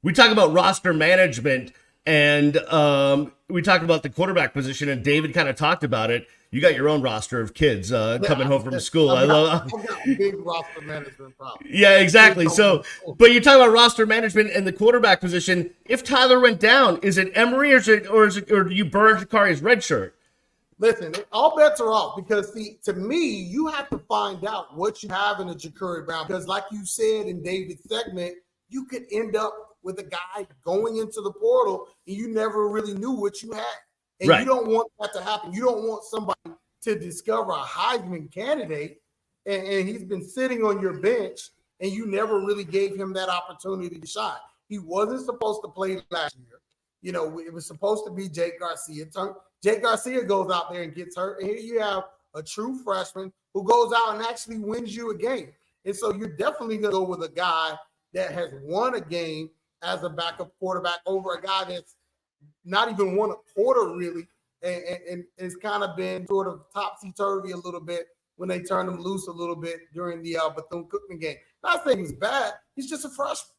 we talk about roster management, and we talked about the quarterback position, and David kind of talked about it. You got your own roster of kids coming home from school. I've got big roster management problems. Yeah, exactly. So, but you talk about roster management and the quarterback position. If Tyler went down, is it Emory or do you burn Jacurri's red shirt? Listen, all bets are off because, see, to me, you have to find out what you have in a Jacurri Brown because, like you said in David's segment, you could end up with a guy going into the portal and you never really knew what you had. And You don't want that to happen. You don't want somebody to discover a Heisman candidate and he's been sitting on your bench and you never really gave him that opportunity to shine. He wasn't supposed to play last year. You know, it was supposed to be Jake Garcia. Jake Garcia goes out there and gets hurt. And here you have a true freshman who goes out and actually wins you a game. And so you're definitely going to go with a guy that has won a game as a backup quarterback over a guy that's not even won a quarter really, and it's kind of been sort of topsy-turvy a little bit when they turned him loose a little bit during the Bethune-Cookman game. Not saying he's bad. He's just a freshman.